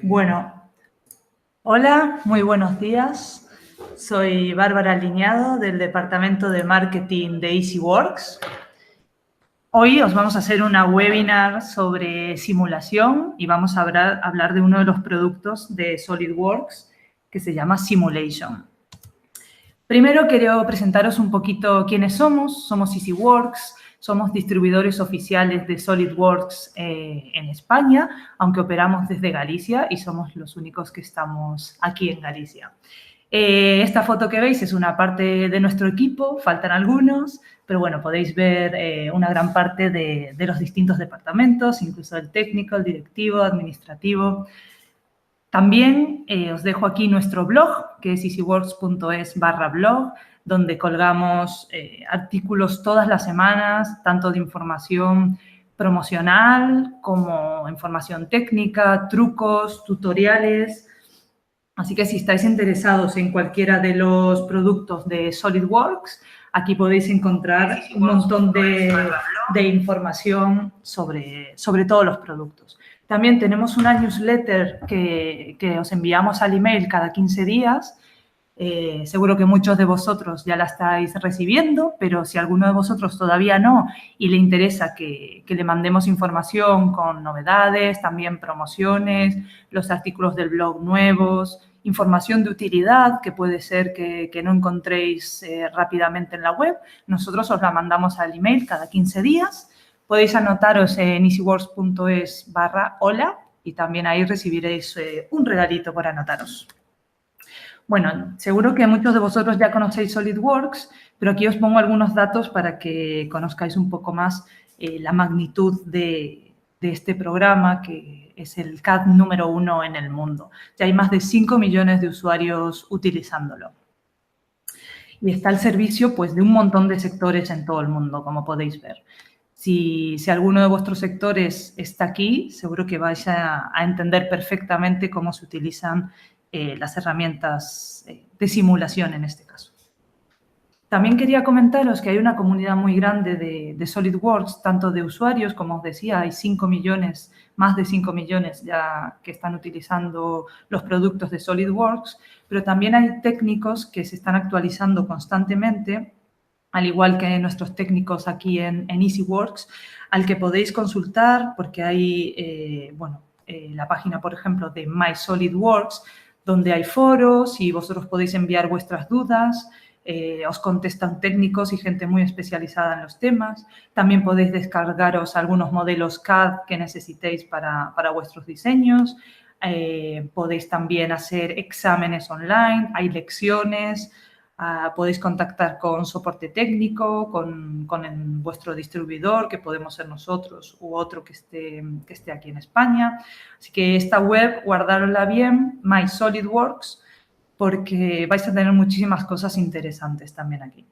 Bueno, hola, muy buenos días. Soy Bárbara Liñado del Departamento de Marketing de EasyWorks. Hoy os vamos a hacer una webinar sobre simulación y vamos a hablar de uno de los productos de SolidWorks que se llama Simulation. Primero quiero presentaros un poquito quiénes somos. Somos EasyWorks, somos distribuidores oficiales de SolidWorks en España, aunque operamos desde Galicia y somos los únicos que estamos aquí en Galicia. Esta foto que veis es una parte de nuestro equipo, faltan algunos, pero bueno, podéis ver una gran parte de los distintos departamentos, incluso el técnico, el directivo, administrativo. También os dejo aquí nuestro blog, que es easyworks.es/blog, donde colgamos artículos todas las semanas, tanto de información promocional como información técnica, trucos, tutoriales. Así que si estáis interesados en cualquiera de los productos de SolidWorks, aquí podéis encontrar un montón de información sobre todos los productos. También tenemos una newsletter que os enviamos al email cada 15 días. Seguro que muchos de vosotros ya la estáis recibiendo, pero si alguno de vosotros todavía no y le interesa que le mandemos información con novedades, también promociones, los artículos del blog nuevos, información de utilidad que puede ser que no encontréis rápidamente en la web, nosotros os la mandamos al email cada 15 días. Podéis anotaros en easyworks.es/hola y también ahí recibiréis un regalito por anotaros. Bueno, seguro que muchos de vosotros ya conocéis SolidWorks, pero aquí os pongo algunos datos para que conozcáis un poco más la magnitud de este programa, que es el CAD número 1 en el mundo. Ya hay más de 5 millones de usuarios utilizándolo. Y está al servicio pues, de un montón de sectores en todo el mundo, como podéis ver. Si alguno de vuestros sectores está aquí, seguro que vais a entender perfectamente cómo se utilizan las herramientas de simulación en este caso. También quería comentaros que hay una comunidad muy grande de SolidWorks, tanto de usuarios, como os decía, hay 5 millones, más de 5 millones ya que están utilizando los productos de SolidWorks, pero también hay técnicos que se están actualizando constantemente, al igual que nuestros técnicos aquí en EasyWorks, al que podéis consultar porque hay, la página, por ejemplo, de My SolidWorks, donde hay foros y vosotros podéis enviar vuestras dudas, os contestan técnicos y gente muy especializada en los temas. También podéis descargaros algunos modelos CAD que necesitéis para vuestros diseños. Podéis también hacer exámenes online, hay lecciones. Podéis contactar con soporte técnico, con vuestro distribuidor, que podemos ser nosotros u otro que esté aquí en España. Así que esta web, guardadla bien, My SolidWorks, porque vais a tener muchísimas cosas interesantes también aquí.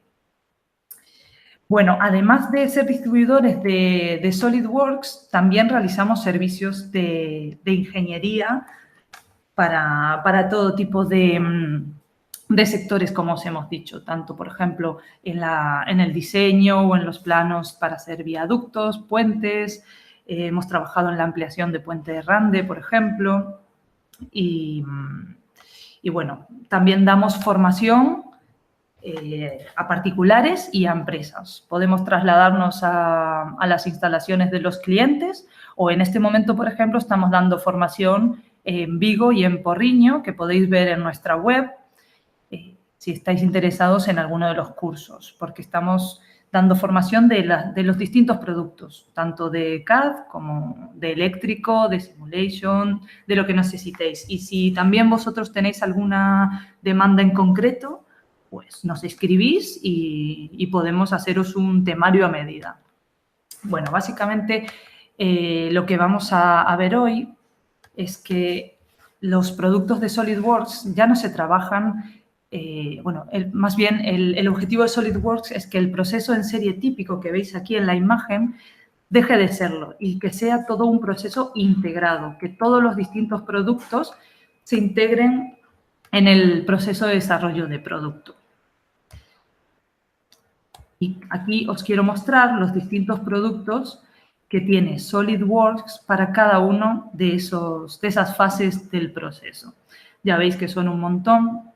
Bueno, además de ser distribuidores de SolidWorks, también realizamos servicios de ingeniería para todo tipo de sectores, como os hemos dicho, tanto, por ejemplo, en el diseño o en los planos para hacer viaductos, puentes. Hemos trabajado en la ampliación de Puente de Rande, por ejemplo. Y bueno, también damos formación a particulares y a empresas. Podemos trasladarnos a las instalaciones de los clientes o en este momento, por ejemplo, estamos dando formación en Vigo y en Porriño, que podéis ver en nuestra web, si estáis interesados en alguno de los cursos, porque estamos dando formación de los distintos productos, tanto de CAD como de eléctrico, de simulation, de lo que necesitéis. Y si también vosotros tenéis alguna demanda en concreto, pues nos escribís y podemos haceros un temario a medida. Bueno, básicamente lo que vamos a ver hoy es que los productos de SolidWorks ya no se trabajan. Más bien el objetivo de SolidWorks es que el proceso en serie típico que veis aquí en la imagen deje de serlo y que sea todo un proceso integrado, que todos los distintos productos se integren en el proceso de desarrollo de producto. Y aquí os quiero mostrar los distintos productos que tiene SolidWorks para cada uno de esas fases del proceso. Ya veis que son un montón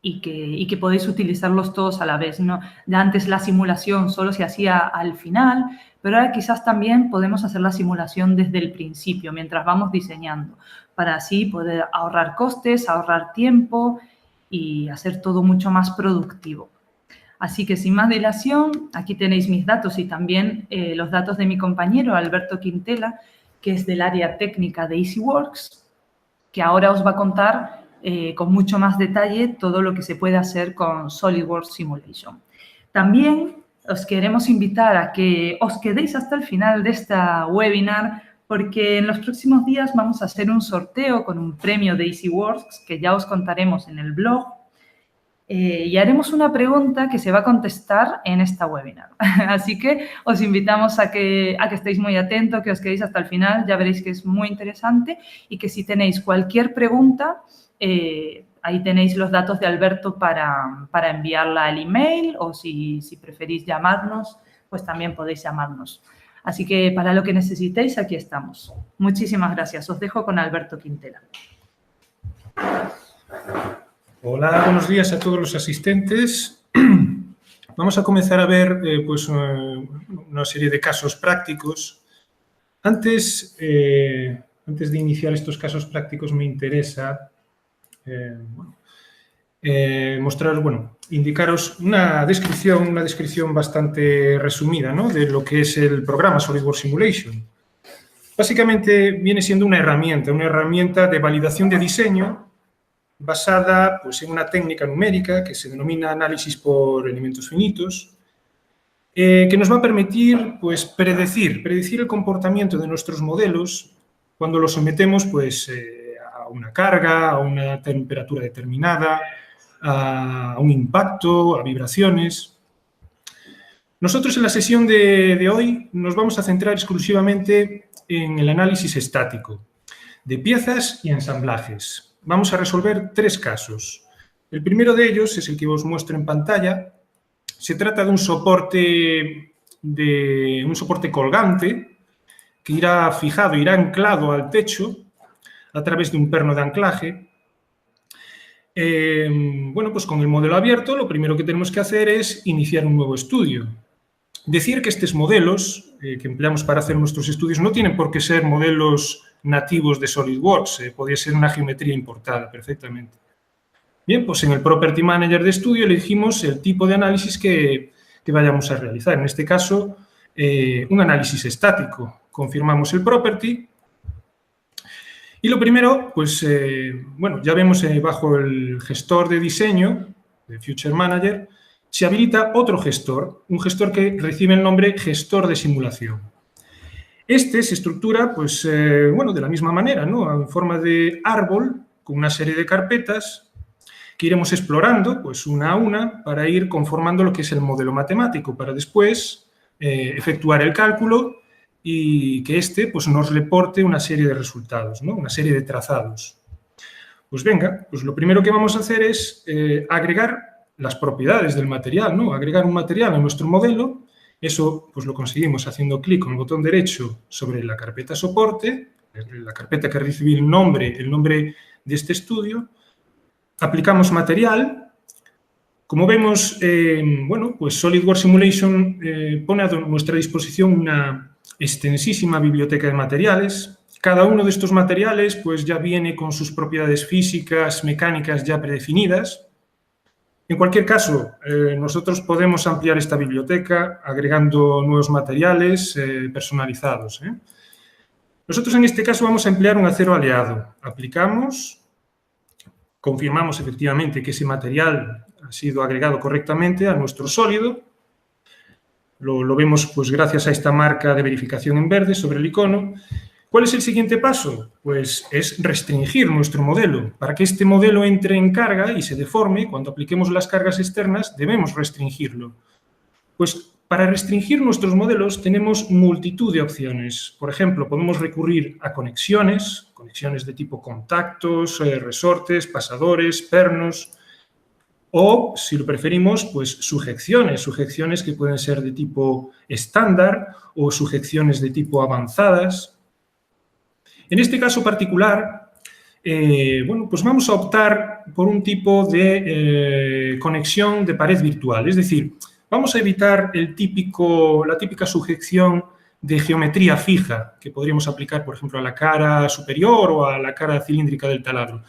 y que podéis utilizarlos todos a la vez, ¿no? Ya antes la simulación solo se hacía al final, pero ahora quizás también podemos hacer la simulación desde el principio, mientras vamos diseñando, para así poder ahorrar costes, ahorrar tiempo y hacer todo mucho más productivo. Así que sin más dilación, aquí tenéis mis datos y también los datos de mi compañero Alberto Quintela, que es del área técnica de EasyWorks, que ahora os va a contar con mucho más detalle todo lo que se puede hacer con SolidWorks Simulation. También os queremos invitar a que os quedéis hasta el final de esta webinar, porque en los próximos días vamos a hacer un sorteo con un premio de EasyWorks que ya os contaremos en el blog. Y haremos una pregunta que se va a contestar en esta webinar. Así que os invitamos a que estéis muy atentos, que os quedéis hasta el final, ya veréis que es muy interesante y que si tenéis cualquier pregunta, ahí tenéis los datos de Alberto para enviarla al email o si preferís llamarnos, pues también podéis llamarnos. Así que para lo que necesitéis, aquí estamos. Muchísimas gracias. Os dejo con Alberto Quintela. Hola, buenos días a todos los asistentes. Vamos a comenzar a ver pues, una serie de casos prácticos. Antes de iniciar estos casos prácticos me interesa mostraros, indicaros una descripción bastante resumida, ¿no?, de lo que es el programa SolidWorks Simulation. Básicamente viene siendo una herramienta de validación de diseño basada pues, en una técnica numérica que se denomina análisis por elementos finitos, que nos va a permitir pues, predecir el comportamiento de nuestros modelos cuando los sometemos pues, a una carga, a una temperatura determinada, a un impacto, a vibraciones. Nosotros en la sesión de hoy nos vamos a centrar exclusivamente en el análisis estático de piezas y ensamblajes. Vamos a resolver 3 casos. El primero de ellos es el que os muestro en pantalla. Se trata de un soporte colgante que irá fijado, irá anclado al techo a través de un perno de anclaje. Pues con el modelo abierto, lo primero que tenemos que hacer es iniciar un nuevo estudio. Decir que estos modelos que empleamos para hacer nuestros estudios no tienen por qué ser modelos nativos de SolidWorks, podría ser una geometría importada perfectamente. Bien, pues en el Property Manager de estudio elegimos el tipo de análisis que vayamos a realizar. En este caso, un análisis estático. Confirmamos el Property. Y lo primero, pues, ya vemos bajo el gestor de diseño, de Future Manager, se habilita otro gestor, un gestor que recibe el nombre gestor de simulación. Este se estructura, pues, de la misma manera, ¿no?, en forma de árbol, con una serie de carpetas que iremos explorando, pues, una a una, para ir conformando lo que es el modelo matemático, para después efectuar el cálculo y que pues, nos reporte una serie de resultados, ¿no?, una serie de trazados. Pues venga, pues lo primero que vamos a hacer es agregar las propiedades del material, ¿no?, agregar un material a nuestro modelo. Eso pues lo conseguimos haciendo clic con el botón derecho sobre la carpeta soporte, la carpeta que recibe el nombre de este estudio. Aplicamos material. Como vemos, pues SolidWorks Simulation pone a nuestra disposición una extensísima biblioteca de materiales. Cada uno de estos materiales pues ya viene con sus propiedades físicas, mecánicas ya predefinidas. En cualquier caso, nosotros podemos ampliar esta biblioteca agregando nuevos materiales personalizados. Nosotros en este caso vamos a emplear un acero aleado. Aplicamos, confirmamos efectivamente que ese material ha sido agregado correctamente a nuestro sólido. Lo vemos pues gracias a esta marca de verificación en verde sobre el icono. ¿Cuál es el siguiente paso? Pues es restringir nuestro modelo. Para que este modelo entre en carga y se deforme, cuando apliquemos las cargas externas, debemos restringirlo. Pues para restringir nuestros modelos tenemos multitud de opciones. Por ejemplo, podemos recurrir a conexiones de tipo contactos, resortes, pasadores, pernos. o, si lo preferimos, pues sujeciones que pueden ser de tipo estándar o sujeciones de tipo avanzadas. En este caso particular, bueno, pues vamos a optar por un tipo de conexión de pared virtual, es decir, vamos a evitar la típica sujeción de geometría fija que podríamos aplicar, por ejemplo, a la cara superior o a la cara cilíndrica del taladro.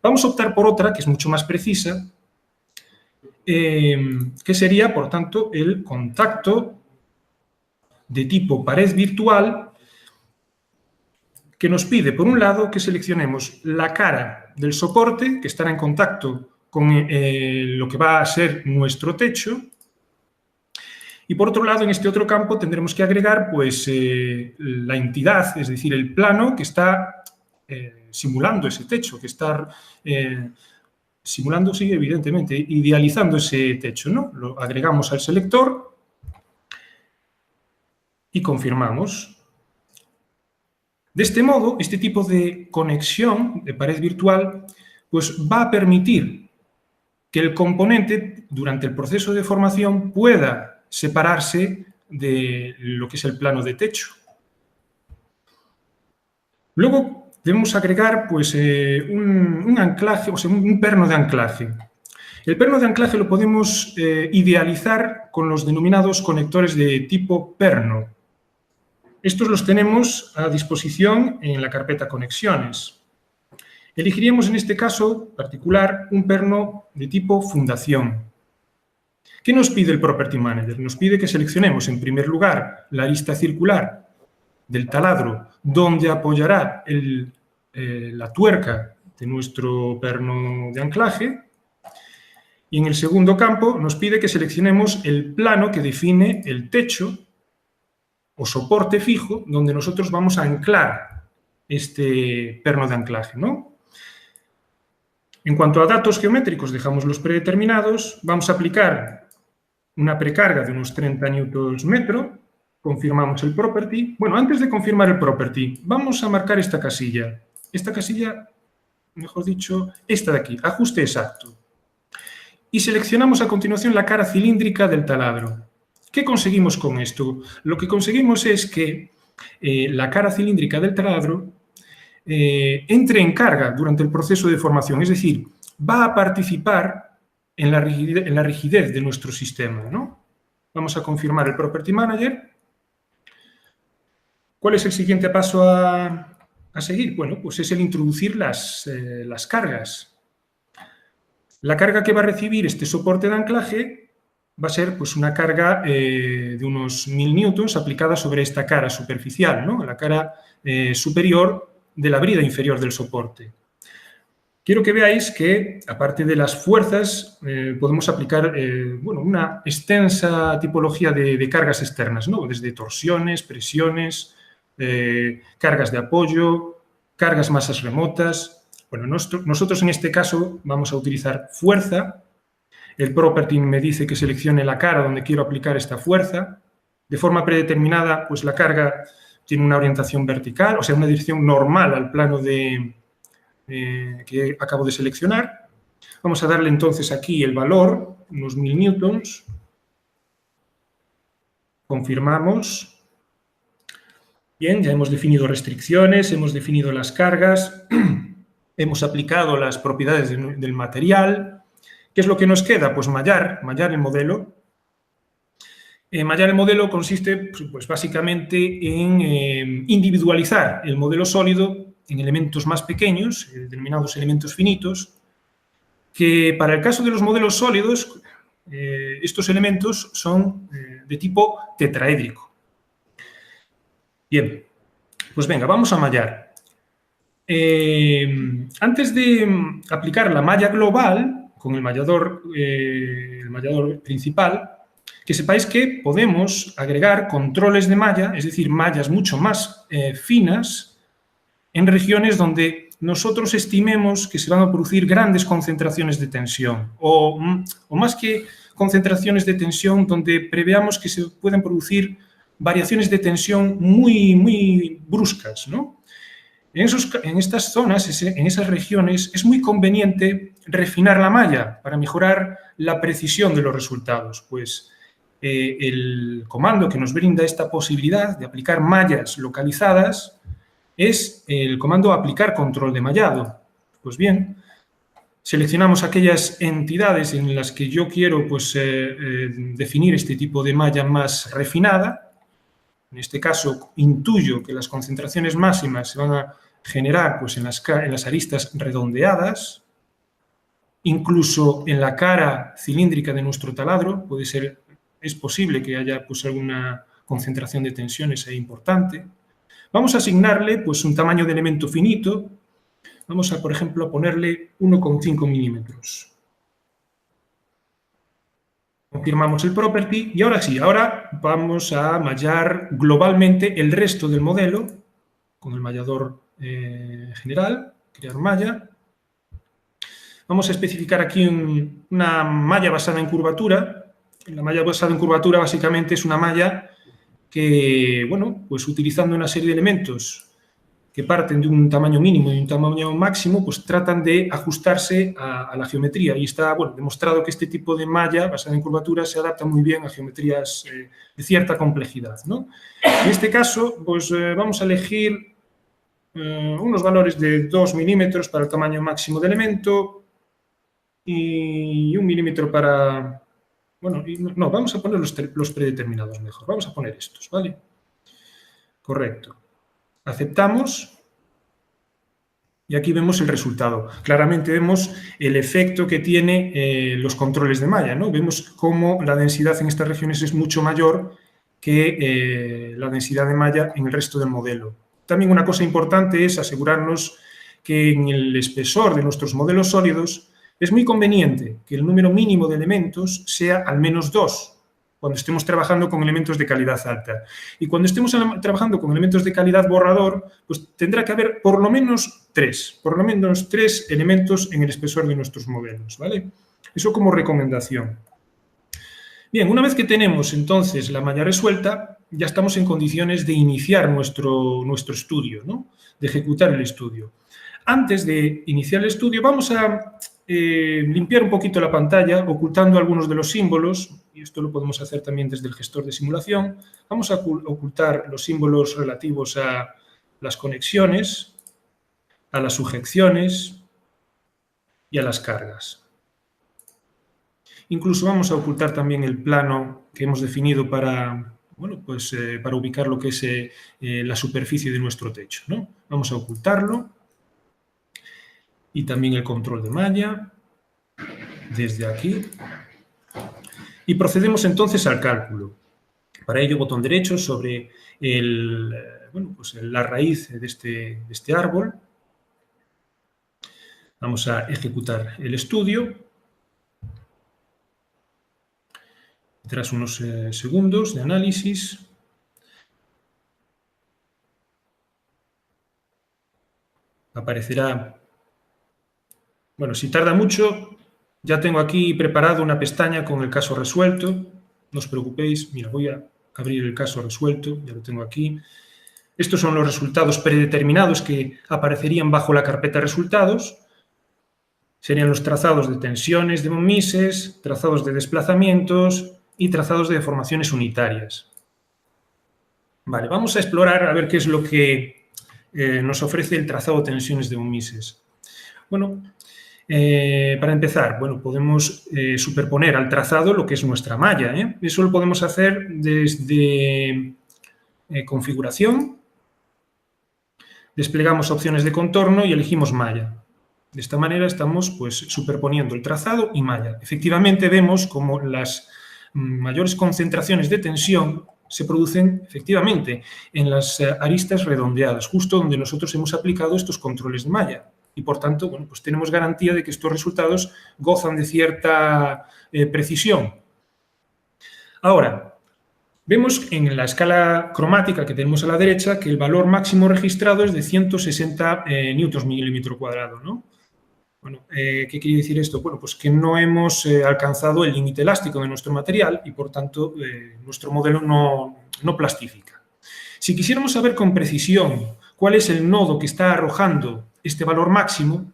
Vamos a optar por otra que es mucho más precisa, que sería, por tanto, el contacto de tipo pared virtual, que nos pide, por un lado, que seleccionemos la cara del soporte, que estará en contacto con lo que va a ser nuestro techo, y por otro lado, en este otro campo tendremos que agregar pues, la entidad, es decir, el plano que está simulando ese techo, que está simulando, sí, evidentemente, idealizando ese techo, ¿no? Lo agregamos al selector y confirmamos. De este modo, este tipo de conexión de pared virtual pues, va a permitir que el componente, durante el proceso de formación, pueda separarse de lo que es el plano de techo. Luego debemos agregar pues, un anclaje, o sea, un perno de anclaje. El perno de anclaje lo podemos idealizar con los denominados conectores de tipo perno. Estos los tenemos a disposición en la carpeta Conexiones. Elegiríamos en este caso particular un perno de tipo fundación. ¿Qué nos pide el Property Manager? Nos pide que seleccionemos en primer lugar la arista circular del taladro donde apoyará la tuerca de nuestro perno de anclaje, y en el segundo campo nos pide que seleccionemos el plano que define el techo o soporte fijo donde nosotros vamos a anclar este perno de anclaje, ¿no? En cuanto a datos geométricos, dejamos los predeterminados, vamos a aplicar una precarga de unos 30 Nm, confirmamos el property. Bueno, antes de confirmar el property, vamos a marcar esta casilla. Esta casilla, mejor dicho, esta de aquí, ajuste exacto. Y seleccionamos a continuación la cara cilíndrica del taladro. ¿Qué conseguimos con esto? Lo que conseguimos es que la cara cilíndrica del taladro entre en carga durante el proceso de formación, es decir, va a participar en la rigidez de nuestro sistema, ¿no? Vamos a confirmar el Property Manager. ¿Cuál es el siguiente paso a seguir? Bueno, pues es el introducir las cargas. La carga que va a recibir este soporte de anclaje va a ser pues, una carga de unos 1000 newtons aplicada sobre esta cara superficial, ¿no? La cara superior de la brida inferior del soporte. Quiero que veáis que, aparte de las fuerzas, podemos aplicar bueno, una extensa tipología de cargas externas, ¿no? Desde torsiones, presiones, cargas de apoyo, cargas masas remotas. Bueno, nosotros en este caso vamos a utilizar fuerza. El property me dice que seleccione la cara donde quiero aplicar esta fuerza. De forma predeterminada, pues la carga tiene una orientación vertical, o sea, una dirección normal al plano que acabo de seleccionar. Vamos a darle entonces aquí el valor, unos 1000 newtons. Confirmamos. Bien, ya hemos definido restricciones, hemos definido las cargas, hemos aplicado las propiedades del material. ¿Qué es lo que nos queda? Pues mallar el modelo. Mallar el modelo consiste pues, básicamente en individualizar el modelo sólido en elementos más pequeños, denominados elementos finitos, que para el caso de los modelos sólidos, estos elementos son de tipo tetraédrico. Bien, pues venga, vamos a mallar. Antes de aplicar la malla global con el mallador principal, que sepáis que podemos agregar controles de malla, es decir, mallas mucho más finas, en regiones donde nosotros estimemos que se van a producir grandes concentraciones de tensión o más que concentraciones de tensión, donde preveamos que se pueden producir variaciones de tensión muy, muy bruscas, ¿no? En estas zonas, en esas regiones, es muy conveniente refinar la malla para mejorar la precisión de los resultados, pues el comando que nos brinda esta posibilidad de aplicar mallas localizadas es el comando aplicar control de mallado. Pues bien, seleccionamos aquellas entidades en las que yo quiero pues, definir este tipo de malla más refinada. En este caso, intuyo que las concentraciones máximas se van a generar pues, en las aristas redondeadas, incluso en la cara cilíndrica de nuestro taladro. Es posible que haya pues, alguna concentración de tensiones ahí importante. Vamos a asignarle pues, un tamaño de elemento finito. Vamos a, por ejemplo, a ponerle 1,5 milímetros. Confirmamos el property y ahora sí, ahora vamos a mallar globalmente el resto del modelo con el mallador general, crear malla. Vamos a especificar aquí una malla basada en curvatura. La malla basada en curvatura básicamente es una malla que, bueno, pues utilizando una serie de elementos que parten de un tamaño mínimo y un tamaño máximo, pues tratan de ajustarse a la geometría. Y está, bueno, demostrado que este tipo de malla basada en curvatura se adapta muy bien a geometrías de cierta complejidad, ¿no? En este caso, pues vamos a elegir unos valores de 2 milímetros para el tamaño máximo de elemento y 1 milímetro para... Bueno, no, vamos a poner los predeterminados mejor. Vamos a poner estos, ¿vale? Correcto. Aceptamos y aquí vemos el resultado. Claramente vemos el efecto que tiene los controles de malla, ¿no? Vemos cómo la densidad en estas regiones es mucho mayor que la densidad de malla en el resto del modelo. También una cosa importante es asegurarnos que en el espesor de nuestros modelos sólidos es muy conveniente que el número mínimo de elementos sea al menos 2, cuando estemos trabajando con elementos de calidad alta. Y cuando estemos trabajando con elementos de calidad borrador, pues tendrá que haber por lo menos 3 elementos en el espesor de nuestros modelos, ¿vale? Eso como recomendación. Bien, una vez que tenemos entonces la malla resuelta, ya estamos en condiciones de iniciar nuestro estudio, ¿no? De ejecutar el estudio. Antes de iniciar el estudio, vamos a limpiar un poquito la pantalla, ocultando algunos de los símbolos, y esto lo podemos hacer también desde el gestor de simulación. Vamos a ocultar los símbolos relativos a las conexiones, a las sujeciones y a las cargas. Incluso vamos a ocultar también el plano que hemos definido para, bueno, pues, para ubicar lo que es la superficie de nuestro techo, ¿no? Vamos a ocultarlo. Y también el control de malla, desde aquí. Y procedemos entonces al cálculo. Para ello, botón derecho sobre la raíz de este árbol. Vamos a ejecutar el estudio. Tras unos segundos de análisis, aparecerá... Bueno, si tarda mucho, ya tengo aquí preparado una pestaña con el caso resuelto. No os preocupéis, mira, voy a abrir el caso resuelto, ya lo tengo aquí. Estos son los resultados predeterminados que aparecerían bajo la carpeta resultados. Serían los trazados de tensiones de von Mises, trazados de desplazamientos y trazados de deformaciones unitarias. Vale, vamos a explorar a ver qué es lo que nos ofrece el trazado de tensiones de von Mises. Bueno, para empezar, bueno, podemos superponer al trazado lo que es nuestra malla, ¿eh? Eso lo podemos hacer desde configuración, desplegamos opciones de contorno y elegimos malla. De esta manera estamos pues, superponiendo el trazado y malla. Efectivamente vemos como las mayores concentraciones de tensión se producen efectivamente en las aristas redondeadas, justo donde nosotros hemos aplicado estos controles de malla. Y, por tanto, bueno, pues tenemos garantía de que estos resultados gozan de cierta precisión. Ahora, vemos en la escala cromática que tenemos a la derecha que el valor máximo registrado es de 160 newtons milímetro cuadrado, ¿no? Bueno, ¿qué quiere decir esto? Bueno, pues que no hemos alcanzado el límite elástico de nuestro material y, por tanto, nuestro modelo no plastifica. Si quisiéramos saber con precisión cuál es el nodo que está arrojando este valor máximo,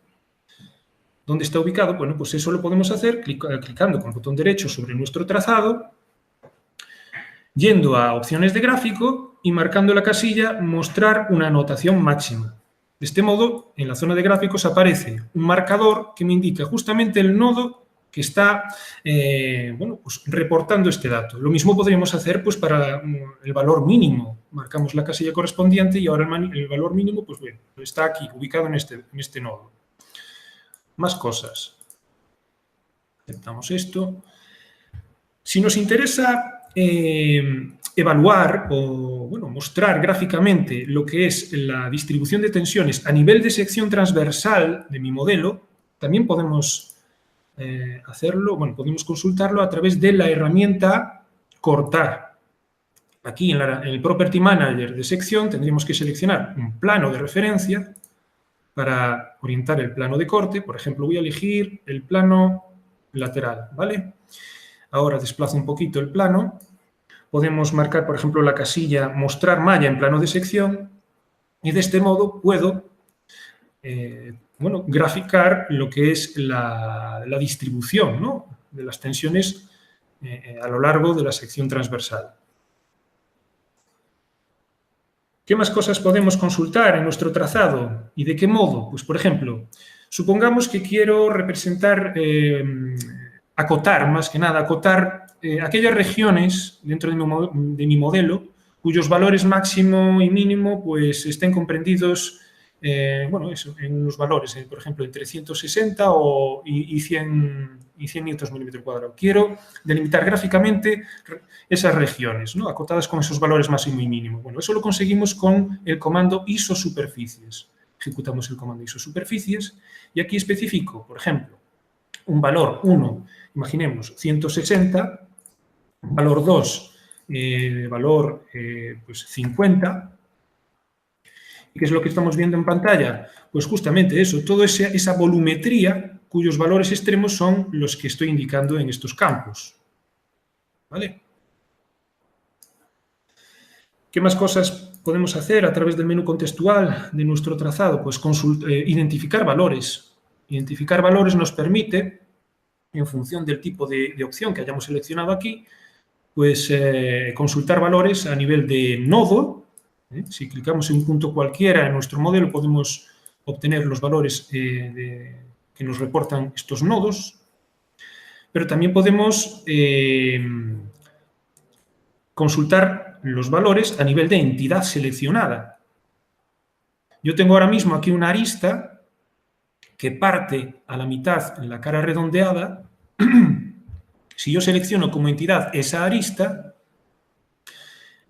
¿dónde está ubicado? Bueno, pues eso lo podemos hacer clicando con el botón derecho sobre nuestro trazado, yendo a opciones de gráfico y marcando la casilla mostrar una anotación máxima. De este modo, en la zona de gráficos aparece un marcador que me indica justamente el nodo que está bueno, pues reportando este dato. Lo mismo podríamos hacer pues, para el valor mínimo. Marcamos la casilla correspondiente y ahora el valor mínimo pues, bueno, está aquí, ubicado en este nodo. Más cosas. Aceptamos esto. Si nos interesa evaluar o bueno, mostrar gráficamente lo que es la distribución de tensiones a nivel de sección transversal de mi modelo, también podemos hacerlo, bueno, podemos consultarlo a través de la herramienta cortar. Aquí en el Property Manager de sección tendríamos que seleccionar un plano de referencia para orientar el plano de corte. Por ejemplo, voy a elegir el plano lateral, ¿vale? Ahora desplazo un poquito el plano. Podemos marcar, por ejemplo, la casilla mostrar malla en plano de sección y de este modo puedo bueno, graficar lo que es la distribución, ¿no?, de las tensiones a lo largo de la sección transversal. ¿Qué más cosas podemos consultar en nuestro trazado? ¿Y de qué modo? Pues, por ejemplo, supongamos que quiero representar, acotar, más que nada, acotar aquellas regiones dentro de mi modelo cuyos valores máximo y mínimo pues, estén comprendidos bueno, eso, en unos valores, por ejemplo, entre 160 y 100 Nm². Quiero delimitar gráficamente esas regiones, ¿no?, acotadas con esos valores máximo y mínimo. Bueno, eso lo conseguimos con el comando isosuperficies. Ejecutamos el comando isosuperficies y aquí especifico, por ejemplo, un valor 1, imaginemos 160, valor 2, valor pues 50. ¿Y qué es lo que estamos viendo en pantalla? Pues justamente eso, toda esa volumetría cuyos valores extremos son los que estoy indicando en estos campos. ¿Vale? ¿Qué más cosas podemos hacer a través del menú contextual de nuestro trazado? Pues identificar valores. Identificar valores nos permite, en función del tipo de opción que hayamos seleccionado aquí, pues consultar valores a nivel de nodo. Si clicamos en un punto cualquiera en nuestro modelo podemos obtener los valores que nos reportan estos nodos, pero también podemos consultar los valores a nivel de entidad seleccionada. Yo tengo ahora mismo aquí una arista que parte a la mitad en la cara redondeada. Si yo selecciono como entidad esa arista,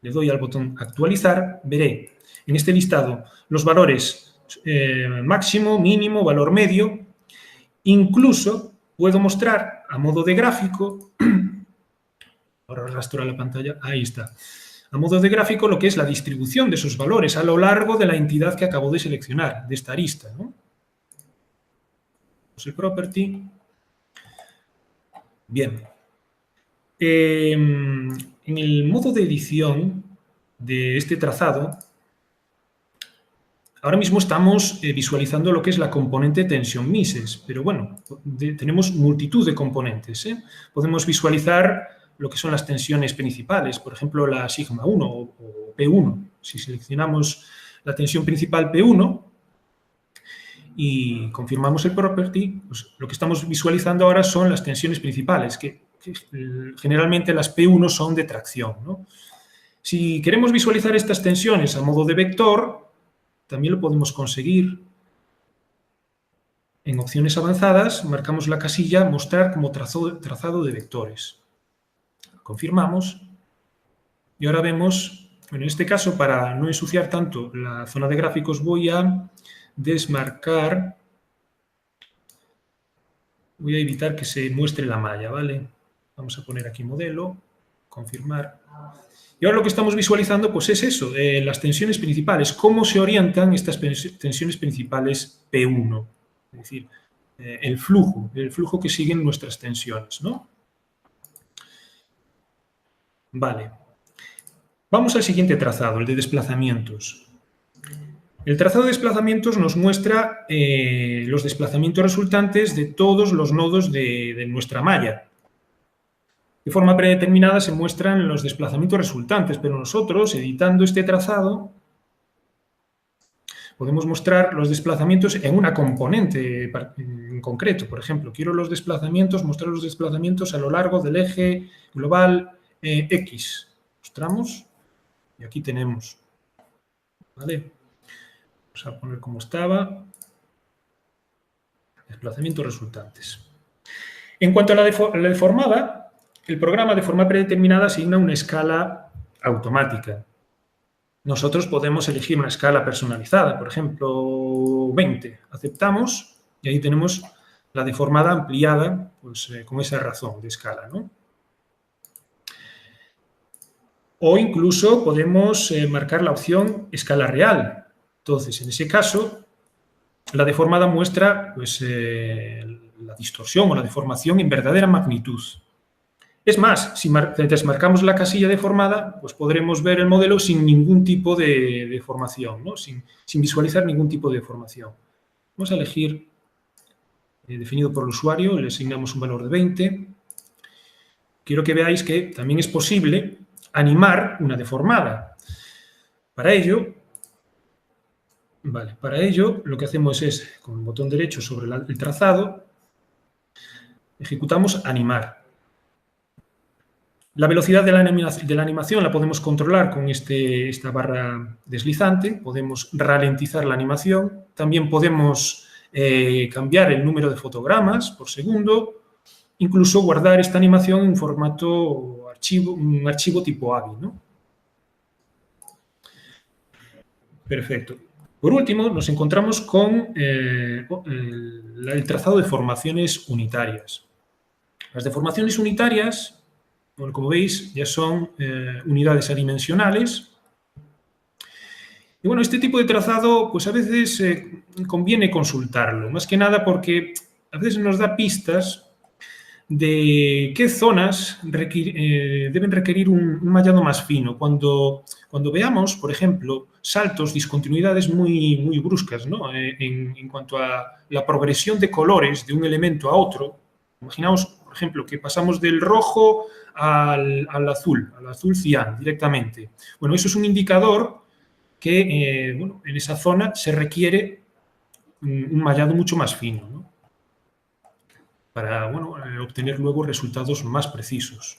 le doy al botón actualizar, veré en este listado los valores máximo, mínimo, valor medio. Incluso puedo mostrar a modo de gráfico, ahora arrastro a la pantalla, ahí está, a modo de gráfico lo que es la distribución de esos valores a lo largo de la entidad que acabo de seleccionar, de esta arista, ¿no? El property. Bien. En el modo de edición de este trazado, ahora mismo estamos visualizando lo que es la componente tensión mises, pero bueno, tenemos multitud de componentes. Podemos visualizar lo que son las tensiones principales, por ejemplo, la sigma 1 o P1. Si seleccionamos la tensión principal P1 y confirmamos el property, pues lo que estamos visualizando ahora son las tensiones principales, que generalmente las P1 son de tracción, ¿no? Si queremos visualizar estas tensiones a modo de vector, también lo podemos conseguir. En opciones avanzadas marcamos la casilla mostrar como trazado de vectores. Confirmamos y ahora vemos, bueno, en este caso para no ensuciar tanto la zona de gráficos voy a desmarcar, voy a evitar que se muestre la malla, ¿vale? Vamos a poner aquí modelo, confirmar. Y ahora lo que estamos visualizando pues es eso, las tensiones principales, cómo se orientan estas tensiones principales P1, es decir, el flujo que siguen nuestras tensiones, ¿no? Vale. Vamos al siguiente trazado, el de desplazamientos. El trazado de desplazamientos nos muestra los desplazamientos resultantes de todos los nodos de nuestra malla. De forma predeterminada se muestran los desplazamientos resultantes, pero nosotros, editando este trazado, podemos mostrar los desplazamientos en una componente en concreto. Por ejemplo, quiero mostrar los desplazamientos a lo largo del eje global X. Mostramos y aquí tenemos. ¿Vale? Vamos a poner como estaba. Desplazamientos resultantes. En cuanto a la deformada, el programa de forma predeterminada asigna una escala automática. Nosotros podemos elegir una escala personalizada, por ejemplo, 20. Aceptamos y ahí tenemos la deformada ampliada pues, con esa razón de escala, ¿no? O incluso podemos marcar la opción escala real. Entonces, en ese caso, la deformada muestra pues, la distorsión o la deformación en verdadera magnitud. Es más, si desmarcamos la casilla deformada, pues podremos ver el modelo sin ningún tipo de deformación, ¿no? sin visualizar ningún tipo de deformación. Vamos a elegir, definido por el usuario, le asignamos un valor de 20. Quiero que veáis que también es posible animar una deformada. Para ello, lo que hacemos es, con el botón derecho sobre el trazado, ejecutamos animar. La velocidad de la animación la podemos controlar con esta barra deslizante, podemos ralentizar la animación, también podemos cambiar el número de fotogramas por segundo, incluso guardar esta animación en formato un archivo tipo AVI, ¿no? Perfecto. Por último, nos encontramos con el trazado de formaciones unitarias. Las deformaciones unitarias, bueno, como veis, ya son unidades adimensionales. Y bueno, este tipo de trazado, pues a veces conviene consultarlo, más que nada porque a veces nos da pistas de qué zonas deben requerir un mallado más fino. Cuando veamos, por ejemplo, saltos, discontinuidades muy bruscas, ¿no? En cuanto a la progresión de colores de un elemento a otro, imaginaos, por ejemplo, que pasamos del rojo al azul cian directamente. Bueno, eso es un indicador que bueno, en esa zona se requiere un mallado mucho más fino, ¿no? Para bueno, obtener luego resultados más precisos.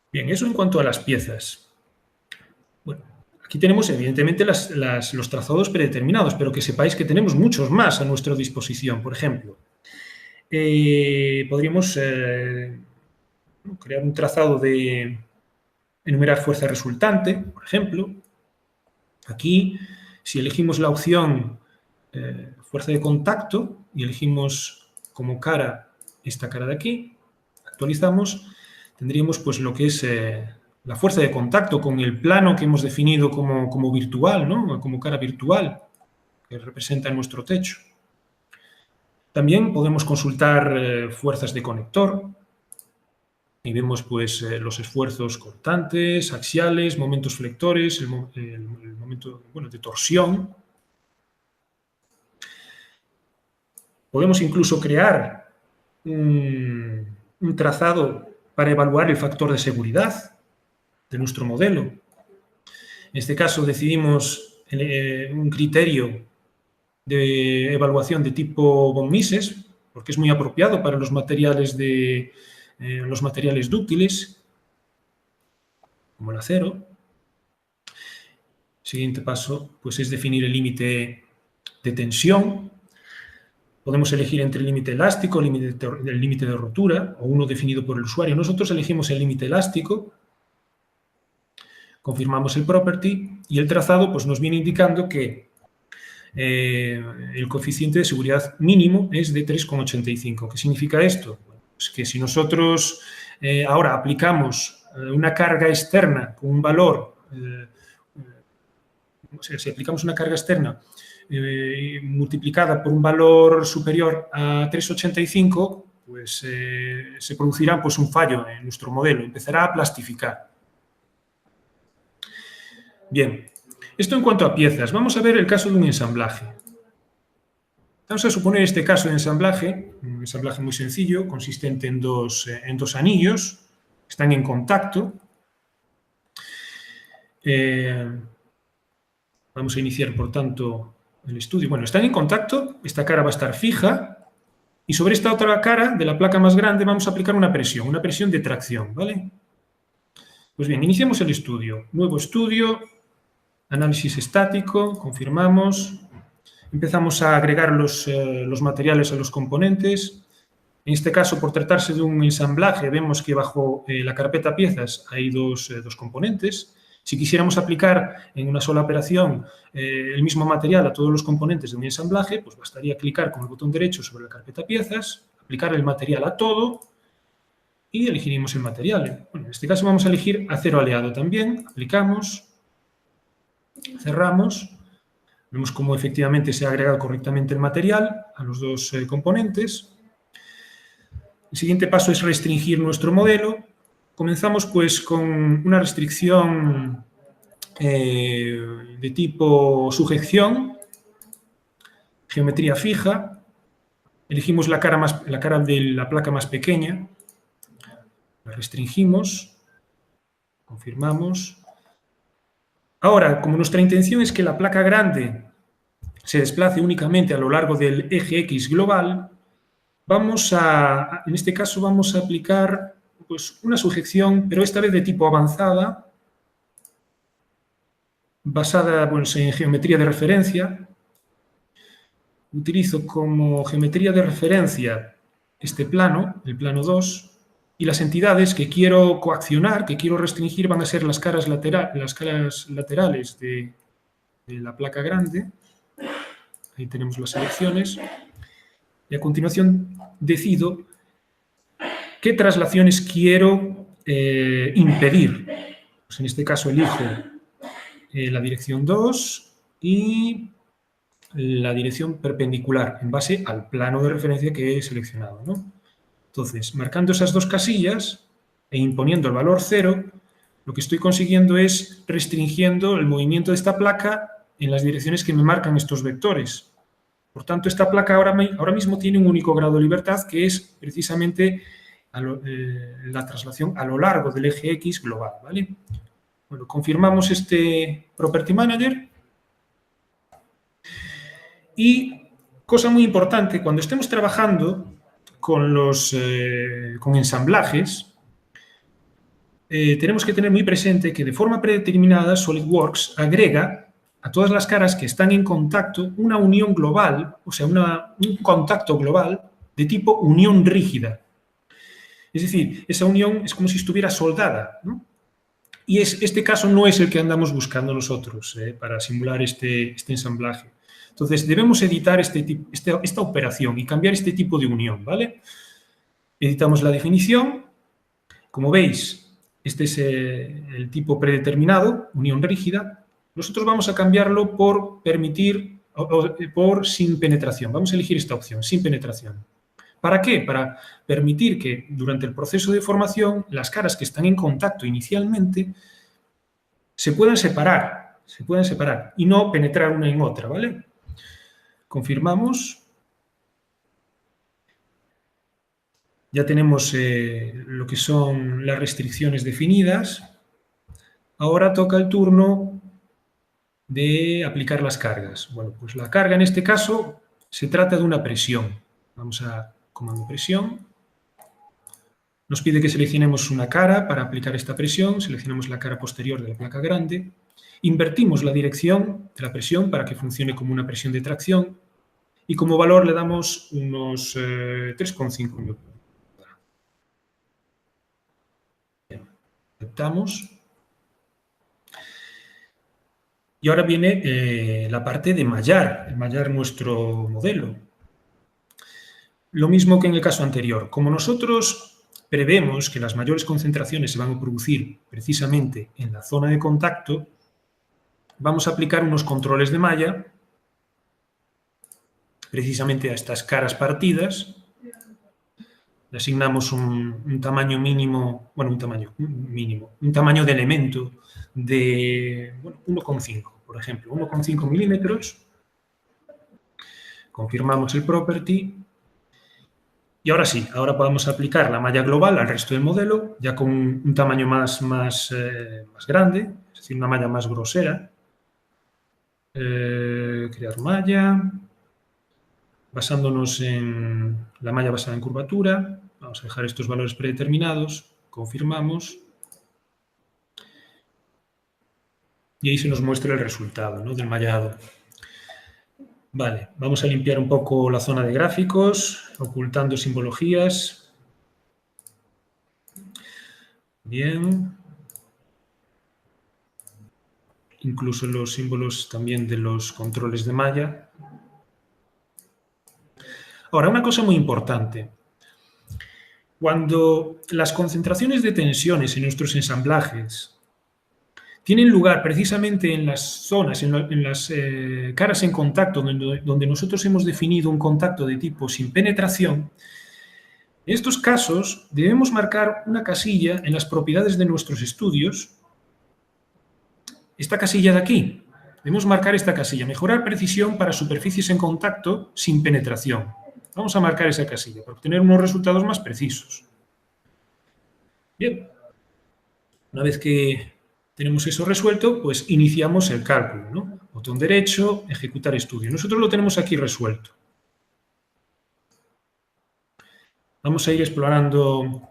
Bien, eso en cuanto a las piezas. Bueno, aquí tenemos evidentemente los trazados predeterminados, pero que sepáis que tenemos muchos más a nuestra disposición. Por ejemplo, podríamos crear un trazado de enumerar fuerza resultante, por ejemplo. Aquí, si elegimos la opción fuerza de contacto y elegimos como cara esta cara de aquí, actualizamos, tendríamos pues lo que es la fuerza de contacto con el plano que hemos definido como virtual, ¿no? Como cara virtual, que representa nuestro techo. También podemos consultar fuerzas de conector y vemos pues, los esfuerzos cortantes, axiales, momentos flectores, el momento de torsión. Podemos incluso crear un trazado para evaluar el factor de seguridad de nuestro modelo. En este caso decidimos un criterio de evaluación de tipo von Mises, porque es muy apropiado para los materiales dúctiles, como el acero. Siguiente paso pues, es definir el límite de tensión. Podemos elegir entre el límite elástico, el límite de rotura, o uno definido por el usuario. Nosotros elegimos el límite elástico, confirmamos el property y el trazado pues, nos viene indicando que el coeficiente de seguridad mínimo es de 3,85. ¿Qué significa esto? Pues que si nosotros ahora aplicamos una carga externa con un valor, si aplicamos una carga externa multiplicada por un valor superior a 3,85, pues se producirá pues, un fallo en nuestro modelo, empezará a plastificar. Bien, esto en cuanto a piezas. Vamos a ver el caso de un ensamblaje. Vamos a suponer este caso de ensamblaje, un ensamblaje muy sencillo, consistente en dos anillos que están en contacto. Vamos a iniciar, por tanto, el estudio. Bueno, están en contacto, esta cara va a estar fija, y sobre esta otra cara de la placa más grande vamos a aplicar una presión de tracción, ¿vale? Pues bien, iniciamos el estudio. Nuevo estudio, análisis estático, confirmamos. Empezamos a agregar los materiales a los componentes. En este caso, por tratarse de un ensamblaje, vemos que bajo la carpeta piezas hay dos componentes. Si quisiéramos aplicar en una sola operación el mismo material a todos los componentes de un ensamblaje, pues bastaría clicar con el botón derecho sobre la carpeta piezas, aplicar el material a todo y elegiríamos el material. Bueno, en este caso vamos a elegir acero aleado también. Aplicamos, cerramos. Vemos cómo efectivamente se ha agregado correctamente el material a los dos componentes. El siguiente paso es restringir nuestro modelo. Comenzamos pues con una restricción de tipo sujeción, geometría fija. Elegimos la cara de la placa más pequeña. La restringimos, confirmamos. Ahora, como nuestra intención es que la placa grande se desplace únicamente a lo largo del eje X global, en este caso vamos a aplicar pues, una sujeción, pero esta vez de tipo avanzada, basada pues, en geometría de referencia. Utilizo como geometría de referencia este plano, el plano 2, y las entidades que quiero coaccionar, que quiero restringir, van a ser las caras laterales de la placa grande. Ahí tenemos las selecciones. Y a continuación decido qué traslaciones quiero impedir. Pues en este caso elijo la dirección 2 y la dirección perpendicular en base al plano de referencia que he seleccionado, ¿no? Entonces, marcando esas dos casillas e imponiendo el valor 0, lo que estoy consiguiendo es restringiendo el movimiento de esta placa en las direcciones que me marcan estos vectores. Por tanto, esta placa ahora mismo tiene un único grado de libertad, que es precisamente la traslación a lo largo del eje X global, ¿vale? Bueno, confirmamos este Property Manager. Y, cosa muy importante, cuando estemos trabajando con ensamblajes, tenemos que tener muy presente que de forma predeterminada SolidWorks agrega a todas las caras que están en contacto una unión global, o sea, un contacto global de tipo unión rígida. Es decir, esa unión es como si estuviera soldada, ¿no? Y este caso no es el que andamos buscando nosotros para simular este ensamblaje. Entonces, debemos editar esta operación y cambiar este tipo de unión, ¿vale? Editamos la definición. Como veis, este es el tipo predeterminado, unión rígida. Nosotros vamos a cambiarlo por permitir, por sin penetración. Vamos a elegir esta opción, sin penetración. ¿Para qué? Para permitir que durante el proceso de formación las caras que están en contacto inicialmente se puedan separar y no penetrar una en otra, ¿vale? Confirmamos. Ya tenemos lo que son las restricciones definidas. Ahora toca el turno de aplicar las cargas. Bueno, pues la carga en este caso se trata de una presión. Vamos a comando presión. Nos pide que seleccionemos una cara para aplicar esta presión. Seleccionamos la cara posterior de la placa grande. Invertimos la dirección de la presión para que funcione como una presión de tracción. Y como valor le damos unos 3,5 Newton. Aceptamos. Y ahora viene la parte de mallar nuestro modelo. Lo mismo que en el caso anterior. Como nosotros prevemos que las mayores concentraciones se van a producir precisamente en la zona de contacto, vamos a aplicar unos controles de malla precisamente a estas caras partidas. Le asignamos un tamaño mínimo, bueno, un tamaño de elemento de 1,5, por ejemplo, 1,5 milímetros. Confirmamos el property. Y ahora sí, ahora podemos aplicar la malla global al resto del modelo, ya con un tamaño más grande, es decir, una malla más grosera. Crear malla, basándonos en la malla basada en curvatura. Vamos a dejar estos valores predeterminados, confirmamos. Y ahí se nos muestra el resultado, ¿no?, del mallado. Vale, vamos a limpiar un poco la zona de gráficos, ocultando simbologías. Bien. Incluso los símbolos también de los controles de malla. Ahora, una cosa muy importante. Cuando las concentraciones de tensiones en nuestros ensamblajes tienen lugar precisamente en las zonas, en las caras en contacto, donde nosotros hemos definido un contacto de tipo sin penetración, en estos casos debemos marcar una casilla en las propiedades de nuestros estudios. Esta casilla de aquí, debemos marcar esta casilla, mejorar precisión para superficies en contacto sin penetración. Vamos a marcar esa casilla para obtener unos resultados más precisos. Bien, una vez que tenemos eso resuelto, pues iniciamos el cálculo, ¿no? Botón derecho, ejecutar estudio. Nosotros lo tenemos aquí resuelto. Vamos a ir explorando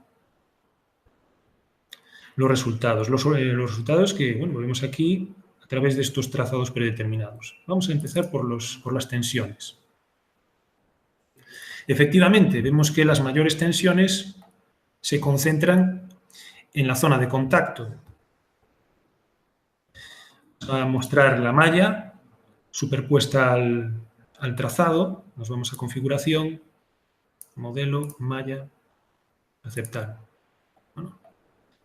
los resultados. Los resultados que, bueno, vemos aquí a través de estos trazados predeterminados. Vamos a empezar por las tensiones. Efectivamente, vemos que las mayores tensiones se concentran en la zona de contacto. Vamos a mostrar la malla superpuesta al trazado. Nos vamos a configuración, modelo, malla, aceptar. Bueno,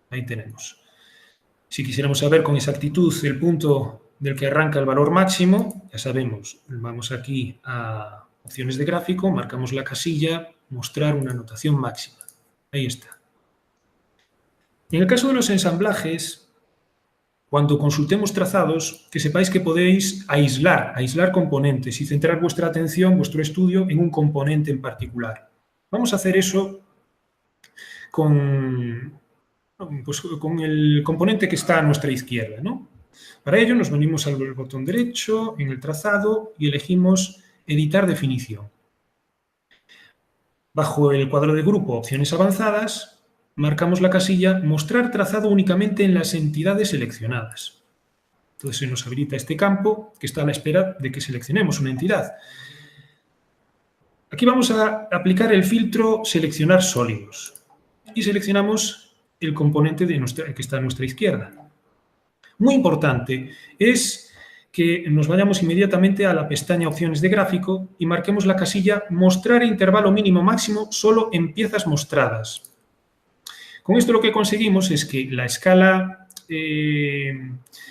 ahí tenemos. Si quisiéramos saber con exactitud el punto del que arranca el valor máximo, ya sabemos, vamos aquí a opciones de gráfico, marcamos la casilla, mostrar una notación máxima. Ahí está. En el caso de los ensamblajes, cuando consultemos trazados, que sepáis que podéis aislar componentes y centrar vuestra atención, vuestro estudio, en un componente en particular. Vamos a hacer eso con el componente que está a nuestra izquierda, ¿no? Para ello nos venimos al botón derecho, en el trazado, y elegimos editar definición. Bajo el cuadro de grupo, opciones avanzadas, marcamos la casilla mostrar trazado únicamente en las entidades seleccionadas. Entonces se nos habilita este campo que está a la espera de que seleccionemos una entidad. Aquí vamos a aplicar el filtro seleccionar sólidos y seleccionamos el componente que está a nuestra izquierda. Muy importante es que nos vayamos inmediatamente a la pestaña opciones de gráfico y marquemos la casilla mostrar intervalo mínimo máximo solo en piezas mostradas. Con esto lo que conseguimos es que la escala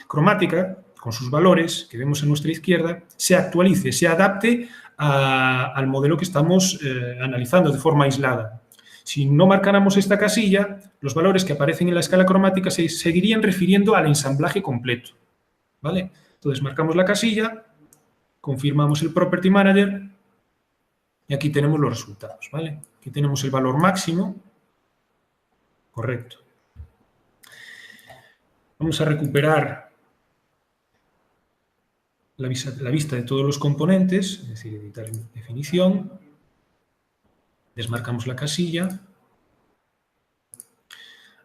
cromática, con sus valores que vemos a nuestra izquierda, se actualice, se adapte al modelo que estamos analizando de forma aislada. Si no marcáramos esta casilla, los valores que aparecen en la escala cromática se seguirían refiriendo al ensamblaje completo, ¿vale? Entonces marcamos la casilla, confirmamos el Property Manager y aquí tenemos los resultados, ¿vale? Aquí tenemos el valor máximo, correcto. Vamos a recuperar la vista de todos los componentes, es decir, editar definición, desmarcamos la casilla,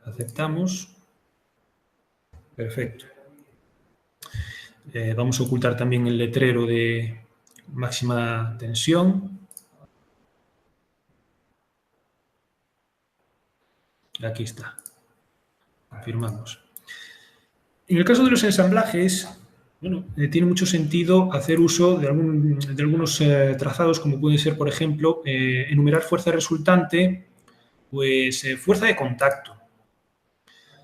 aceptamos, perfecto. Vamos a ocultar también el letrero de máxima tensión. Aquí está. Confirmamos. En el caso de los ensamblajes, bueno, tiene mucho sentido hacer uso de algunos trazados, como puede ser, por ejemplo, enumerar fuerza resultante, pues fuerza de contacto.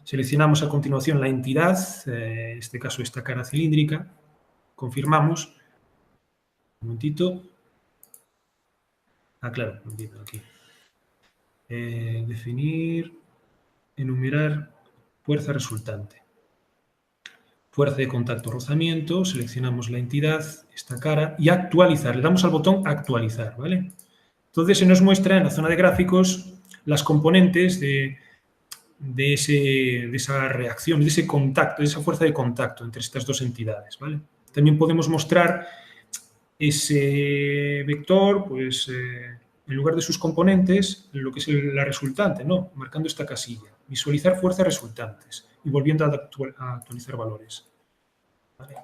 Seleccionamos a continuación la entidad, en este caso esta cara cilíndrica, confirmamos. Un momentito. Claro, un momentito, aquí. Definir, enumerar fuerza resultante. fuerza de contacto, rozamiento, seleccionamos la entidad, esta cara, y actualizar. Le damos al botón actualizar, ¿vale? Entonces se nos muestra en la zona de gráficos las componentes de esa reacción, de ese contacto, de esa fuerza de contacto entre estas dos entidades, ¿vale? También podemos mostrar ese vector, pues, en lugar de sus componentes, lo que es la resultante, ¿no? Marcando esta casilla. Visualizar fuerzas resultantes y volviendo a actualizar valores. ¿Vale?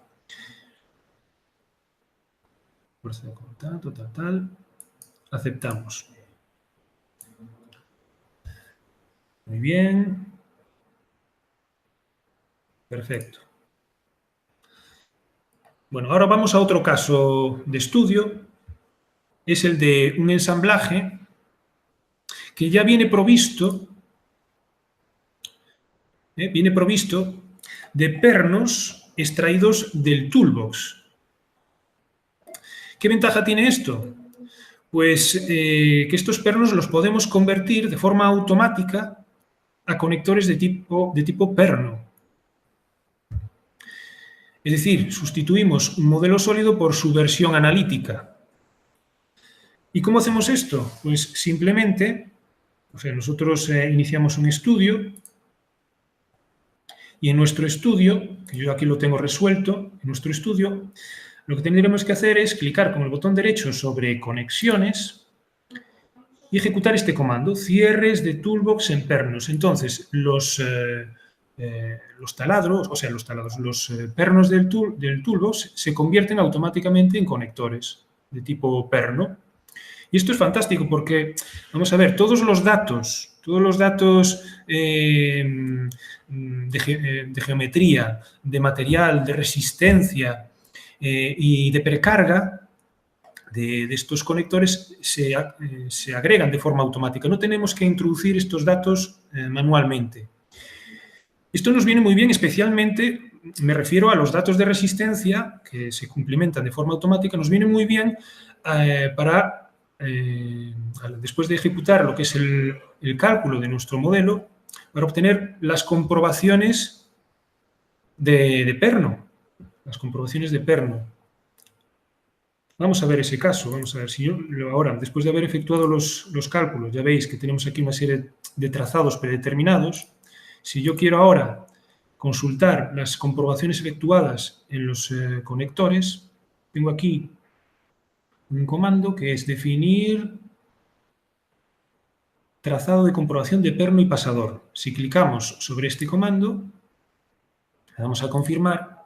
Fuerza de contacto, tal. Aceptamos. Muy bien. Perfecto. Bueno, ahora vamos a otro caso de estudio. Es el de un ensamblaje que ya viene provisto de pernos extraídos del toolbox. ¿Qué ventaja tiene esto? Pues que estos pernos los podemos convertir de forma automática a conectores de tipo perno. Es decir, sustituimos un modelo sólido por su versión analítica. ¿Y cómo hacemos esto? Pues simplemente, nosotros iniciamos un estudio y en nuestro estudio, que yo aquí lo tengo resuelto, en nuestro estudio, lo que tendremos que hacer es clicar con el botón derecho sobre conexiones y ejecutar este comando, cierres de toolbox en pernos. Entonces, los pernos del toolbox se convierten automáticamente en conectores de tipo perno. Y esto es fantástico porque, vamos a ver, todos los datos de geometría, de material, de resistencia y de precarga de estos conectores se agregan de forma automática. No tenemos que introducir estos datos manualmente. Esto nos viene muy bien, especialmente, me refiero a los datos de resistencia que se cumplimentan de forma automática, nos viene muy bien para, después de ejecutar lo que es el cálculo de nuestro modelo, para obtener las comprobaciones de perno. Las comprobaciones de perno. Vamos a ver ese caso. Vamos a ver si yo ahora, después de haber efectuado los cálculos, ya veis que tenemos aquí una serie de trazados predeterminados. Si yo quiero ahora consultar las comprobaciones efectuadas en los conectores, tengo aquí un comando que es definir trazado de comprobación de perno y pasador. Si clicamos sobre este comando, le damos a confirmar,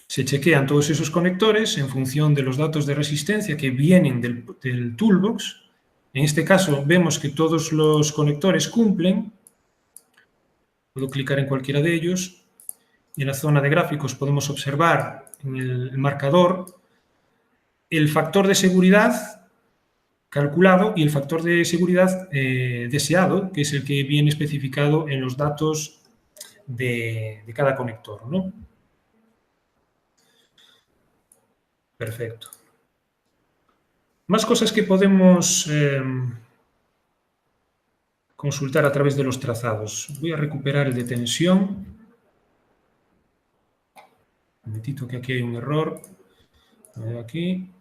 se chequean todos esos conectores en función de los datos de resistencia que vienen del toolbox. En este caso vemos que todos los conectores cumplen. Puedo clicar en cualquiera de ellos y en la zona de gráficos podemos observar en el marcador el factor de seguridad calculado y el factor de seguridad deseado, que es el que viene especificado en los datos de cada conector, ¿no? Perfecto. Más cosas que podemos consultar a través de los trazados. Voy a recuperar el de tensión. Un momentito que aquí hay un error. Aquí.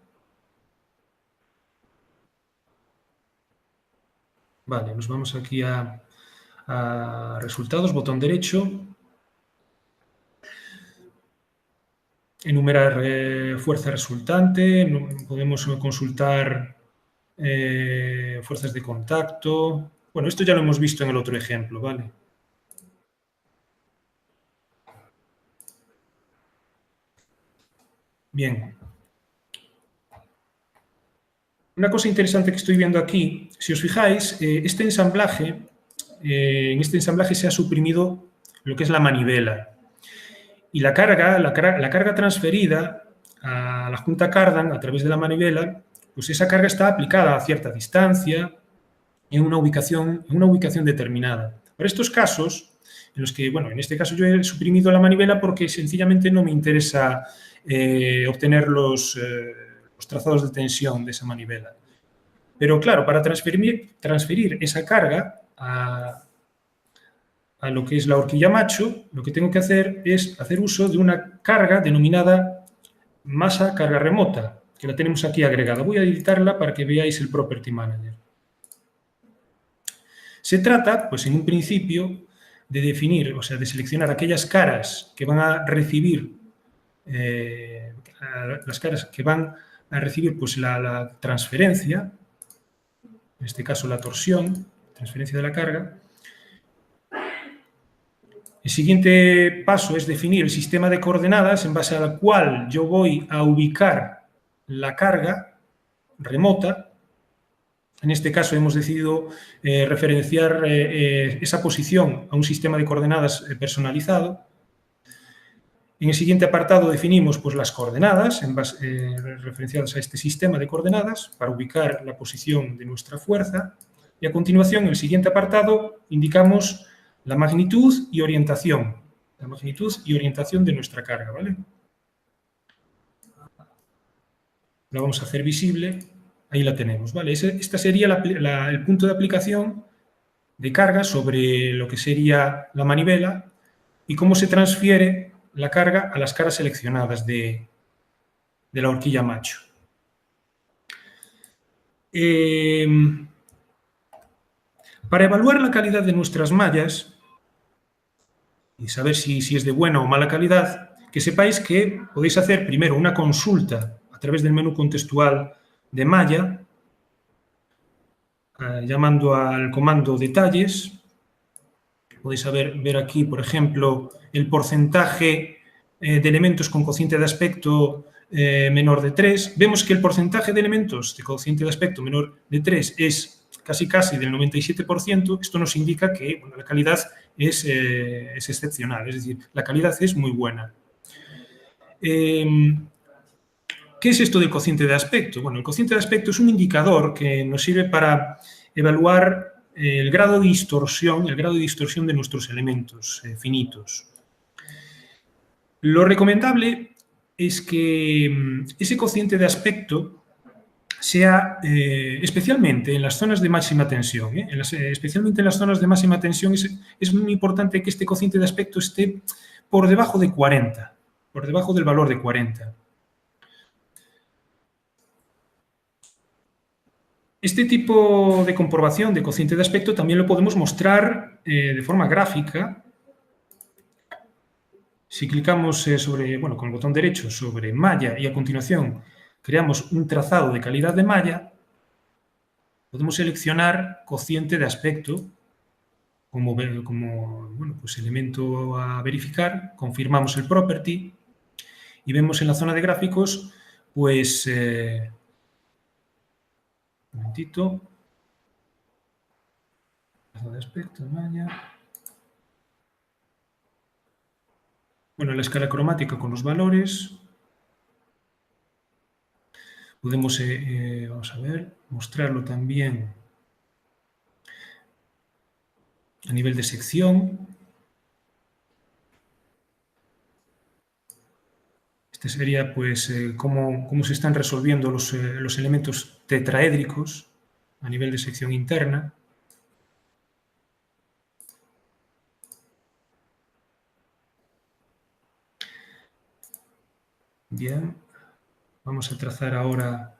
Vale, nos vamos aquí a resultados, botón derecho. Enumerar fuerza resultante, podemos consultar fuerzas de contacto. Bueno, esto ya lo hemos visto en el otro ejemplo, ¿vale? Bien. Una cosa interesante que estoy viendo aquí, si os fijáis, en este ensamblaje se ha suprimido lo que es la manivela. Y la carga transferida a la junta cardan a través de la manivela, pues esa carga está aplicada a cierta distancia, en una ubicación determinada. Para estos casos, en los que, bueno, en este caso yo he suprimido la manivela porque sencillamente no me interesa obtener los trazados de tensión de esa manivela. Pero claro, para transferir esa carga a a lo que es la horquilla macho, lo que tengo que hacer es hacer uso de una carga denominada masa carga remota, que la tenemos aquí agregada. Voy a editarla para que veáis el Property Manager. Se trata, pues en un principio, de definir, o sea, de seleccionar aquellas caras que van a recibir, las caras que van a recibir pues, la transferencia, en este caso la torsión, transferencia de la carga. El siguiente paso es definir el sistema de coordenadas en base al cual yo voy a ubicar la carga remota. En este caso hemos decidido referenciar esa posición a un sistema de coordenadas personalizado. En el siguiente apartado definimos pues, las coordenadas referenciadas a este sistema de coordenadas para ubicar la posición de nuestra fuerza. Y a continuación, en el siguiente apartado, indicamos la magnitud y orientación. La magnitud y orientación de nuestra carga, ¿vale? La vamos a hacer visible. Ahí la tenemos, ¿vale? Este sería el punto de aplicación de carga sobre lo que sería la manivela y cómo se transfiere la carga a las caras seleccionadas de la horquilla macho. Para evaluar la calidad de nuestras mallas y saber si es de buena o mala calidad, que sepáis que podéis hacer primero una consulta a través del menú contextual de malla, llamando al comando detalles. Podéis ver aquí, por ejemplo, el porcentaje de elementos con cociente de aspecto menor de 3. Vemos que el porcentaje de elementos de cociente de aspecto menor de 3 es casi del 97%. Esto nos indica que bueno, la calidad es excepcional, es decir, la calidad es muy buena. ¿Qué es esto del cociente de aspecto? Bueno, el cociente de aspecto es un indicador que nos sirve para evaluar el grado de distorsión de nuestros elementos finitos. Lo recomendable es que ese cociente de aspecto sea especialmente en las zonas de máxima tensión. Especialmente en las zonas de máxima tensión es muy importante que este cociente de aspecto esté por debajo de 40, por debajo del valor de 40. Este tipo de comprobación de cociente de aspecto también lo podemos mostrar de forma gráfica. Si clicamos con el botón derecho sobre malla y a continuación creamos un trazado de calidad de malla, podemos seleccionar cociente de aspecto como pues elemento a verificar, confirmamos el property y vemos en la zona de gráficos pues un momentito. De aspecto, malla. Bueno, la escala cromática con los valores. Podemos, vamos a ver, mostrarlo también a nivel de sección. Este sería, pues, cómo se están resolviendo los elementos tetraédricos a nivel de sección interna. Bien, vamos a trazar ahora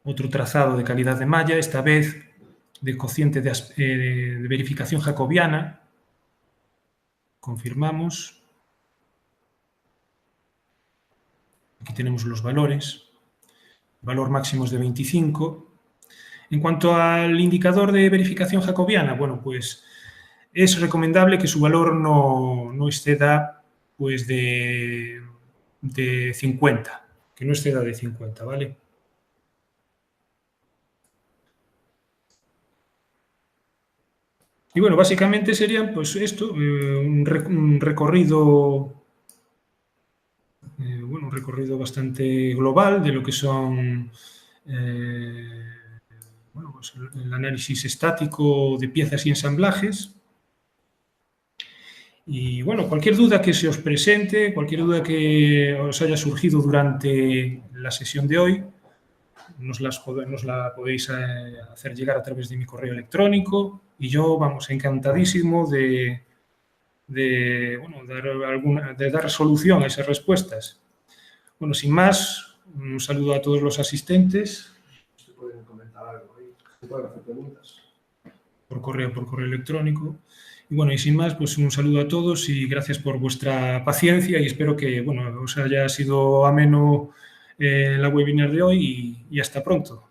otro trazado de calidad de malla, esta vez de cociente de verificación jacobiana. Confirmamos. Aquí tenemos los valores. El valor máximo es de 25. En cuanto al indicador de verificación jacobiana, bueno, pues es recomendable que su valor no exceda pues de 50, que no exceda de 50, ¿vale? Y bueno, básicamente sería pues esto, un recorrido un recorrido bastante global de lo que son pues el análisis estático de piezas y ensamblajes. Y bueno, cualquier duda que se os presente, cualquier duda que os haya surgido durante la sesión de hoy, nos la podéis hacer llegar a través de mi correo electrónico y yo, vamos, encantadísimo de dar solución a esas respuestas. Bueno, sin más, un saludo a todos los asistentes. ¿Se pueden comentar algo ahí? ¿Se pueden hacer preguntas? Por correo electrónico. Y bueno, y sin más, pues un saludo a todos y gracias por vuestra paciencia y espero que, bueno, os haya sido ameno la webinar de hoy y hasta pronto.